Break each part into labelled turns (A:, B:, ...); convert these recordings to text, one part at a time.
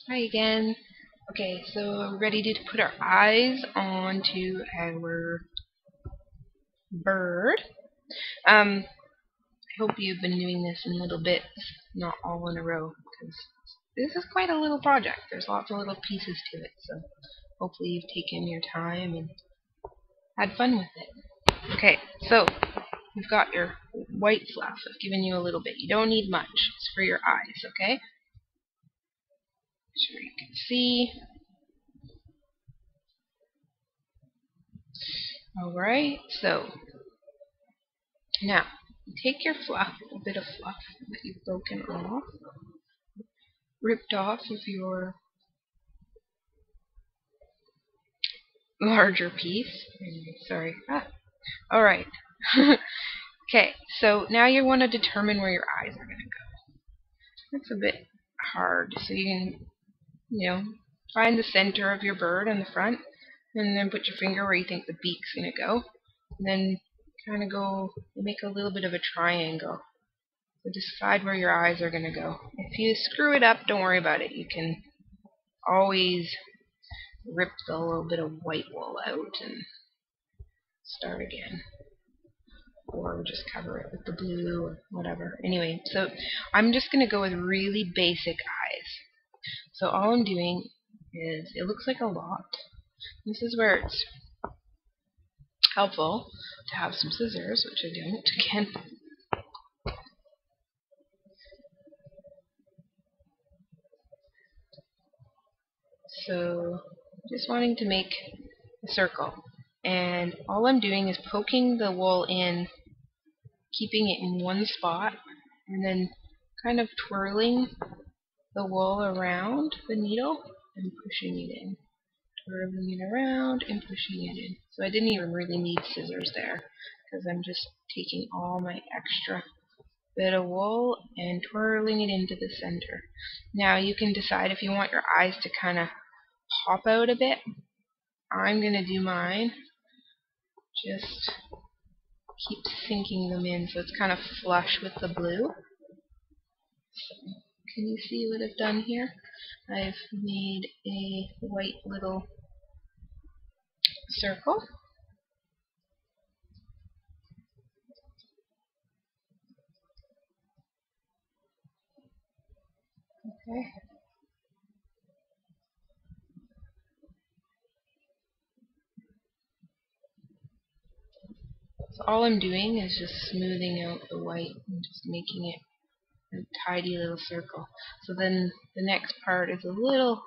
A: Hi again. Okay, so we're ready to put our eyes onto our bird. I hope you've been doing this in little bits, not all in a row, because this is quite a little project. There's lots of little pieces to it, so hopefully you've taken your time and had fun with it. Okay, so you've got your white fluff. I've given you a little bit. You don't need much. It's for your eyes, okay? Sure you can see. Alright, so now take your fluff, a bit of fluff that you've broken off, ripped off of your larger piece. Sorry. Alright. Okay, so now you want to determine where your eyes are going to go. That's a bit hard, so you can, find the center of your bird in the front, and then put your finger where you think the beak's going to go, and then kind of make a little bit of a triangle. So decide where your eyes are going to go. If you screw it up, don't worry about it. You can always rip the little bit of white wool out and start again. Or just cover it with the blue or whatever. Anyway, so I'm just going to go with really basic eyes. So all I'm doing is, it looks like a lot. This is where it's helpful to have some scissors, which I don't, again. So just wanting to make a circle. And all I'm doing is poking the wool in, keeping it in one spot, and then kind of twirling the wool around the needle and pushing it in. Twirling it around and pushing it in. So I didn't even really need scissors there, because I'm just taking all my extra bit of wool and twirling it into the center. Now you can decide if you want your eyes to kind of pop out a bit. I'm going to do mine. Just keep sinking them in so it's kind of flush with the blue. So, can you see what I've done here? I've made a white little circle. Okay. So all I'm doing is just smoothing out the white and just making it a tidy little circle. So then the next part is a little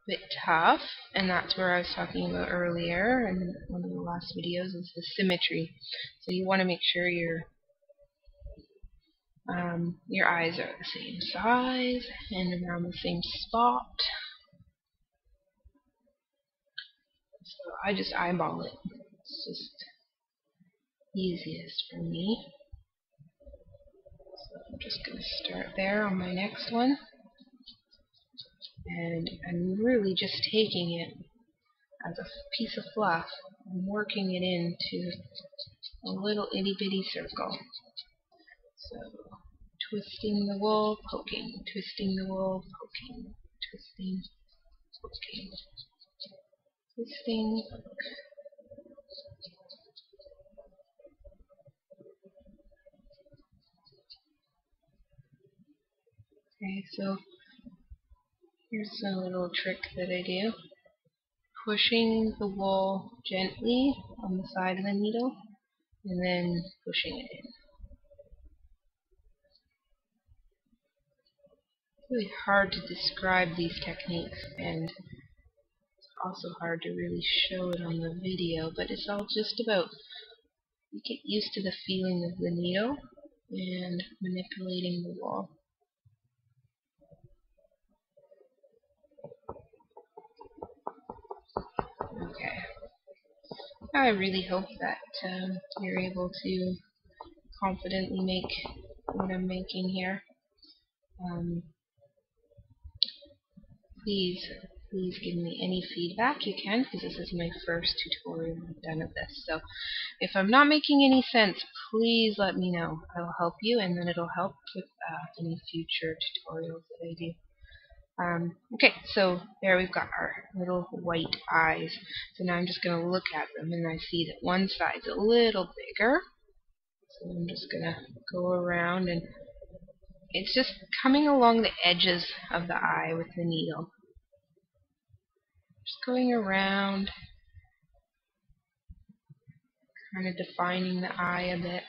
A: bit tough, and that's where I was talking about earlier in one of the last videos, is the symmetry. So you want to make sure your eyes are the same size and around the same spot. So I just eyeball it. It's just easiest for me. So I'm just going to start there on my next one. And I'm really just taking it as a piece of fluff and working it into a little itty bitty circle. So twisting the wool, poking, twisting the wool, poking, twisting, poking, twisting. Okay, so here's a little trick that I do. Pushing the wool gently on the side of the needle, and then pushing it in. It's really hard to describe these techniques, and it's also hard to really show it on the video, but it's all just about, you get used to the feeling of the needle and manipulating the wool. Okay. I really hope that you're able to confidently make what I'm making here. Please Please give me any feedback you can, because this is my first tutorial I've done of this. So if I'm not making any sense, please let me know. I'll help you, and then it'll help with any future tutorials that I do. Okay, so there we've got our little white eyes. So now I'm just going to look at them, and I see that one side's a little bigger. So I'm just going to go around, and it's just coming along the edges of the eye with the needle. Just going around, kind of defining the eye a bit.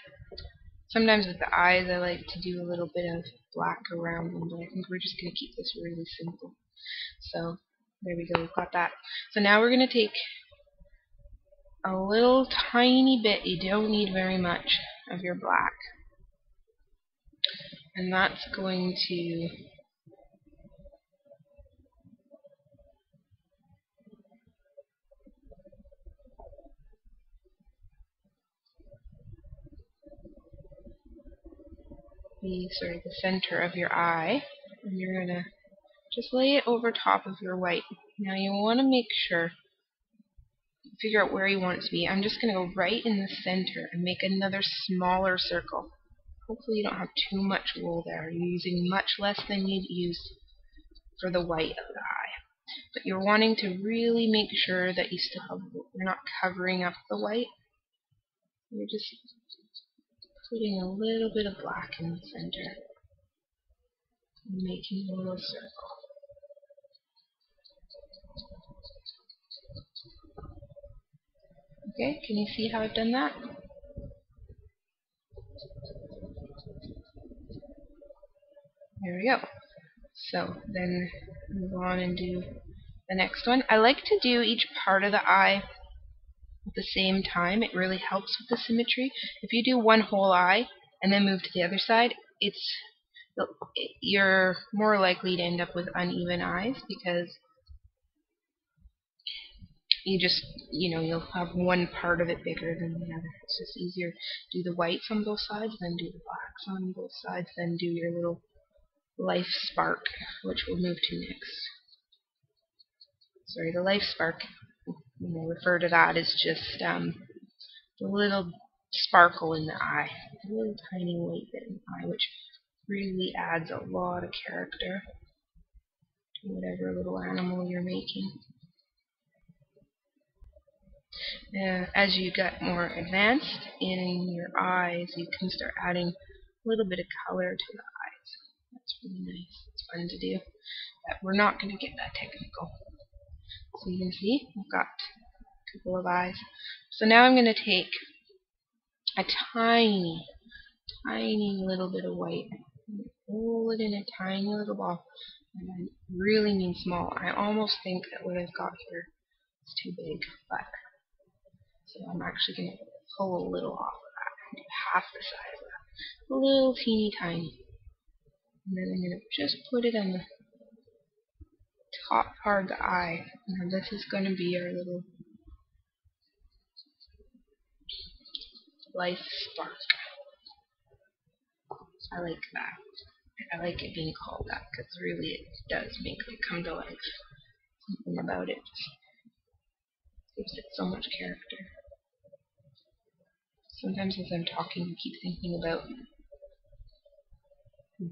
A: Sometimes with the eyes I like to do a little bit of black around them, but I think we're just going to keep this really simple. So there we go, we've got that. So now we're going to take a little tiny bit, you don't need very much, of your black. And that's going to be sort of the center of your eye. And you're going to just lay it over top of your white. Now you want to make sure, figure out where you want it to be. I'm just going to go right in the center and make another smaller circle. Hopefully you don't have too much wool there. You're using much less than you'd use for the white of the eye. But you're wanting to really make sure that you still have, you're not covering up the white. You're just putting a little bit of black in the center and making a little circle. Okay, can you see how I've done that? There we go. So then move on and do the next one. I like to do each part of the eye at the same time. It really helps with the symmetry. If you do one whole eye and then move to the other side, you're more likely to end up with uneven eyes, because you'll have one part of it bigger than the other. It's just easier to do the whites on both sides, then do the blacks on both sides, then do your little life spark, which we'll move to next. Sorry, the life spark, refer to that as just the little sparkle in the eye, a little tiny white bit in the eye, which really adds a lot of character to whatever little animal you're making. As you get more advanced in your eyes, you can start adding a little bit of color to the eyes. That's really nice. It's fun to do. But we're not going to get that technical. So you can see I've got a couple of eyes. So now I'm going to take a tiny little bit of white and roll it in a tiny little ball. And I really mean small. I almost think that what I've got here is too big, but so I'm actually going to pull a little off of that, do half the size of that, a little teeny tiny. And then I'm going to just put it on the top part of the eye. Now this is going to be our little life spark. I like that. I like it being called that, because really it does make it come to life. Something about it just gives it so much character. Sometimes as I'm talking, I keep thinking about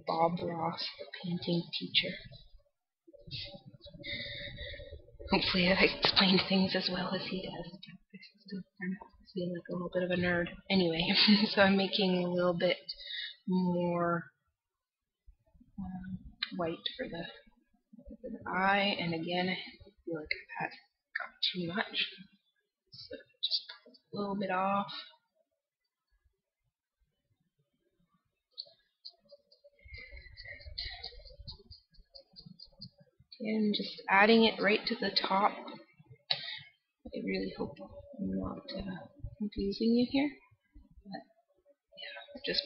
A: Bob Ross, the painting teacher. Hopefully I explained things as well as he does, but I still kind of feel like a little bit of a nerd. Anyway, so I'm making a little bit more white for the eye, and again, I feel like I've got too much, so just pull a little bit off. And just adding it right to the top. I really hope I'm not confusing you here. But yeah, just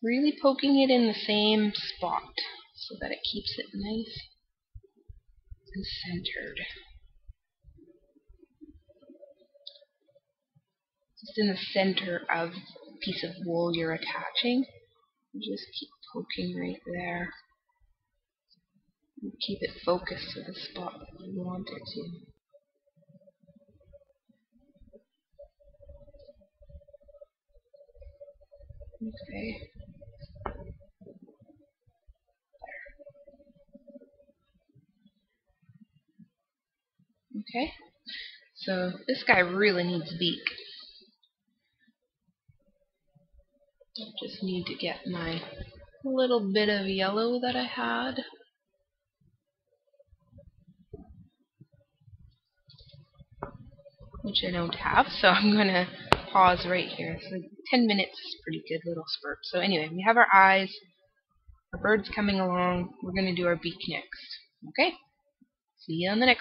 A: really poking it in the same spot so that it keeps it nice and centered. Just in the center of the piece of wool you're attaching. You just keep poking right there. Keep it focused to the spot that you want it to. Okay. Okay. So this guy really needs beak. I just need to get my little bit of yellow that I had. Which I don't have, so I'm gonna pause right here. So 10 minutes is a pretty good little spurt. So anyway, we have our eyes, our bird's coming along, we're gonna do our beak next. Okay? See you on the next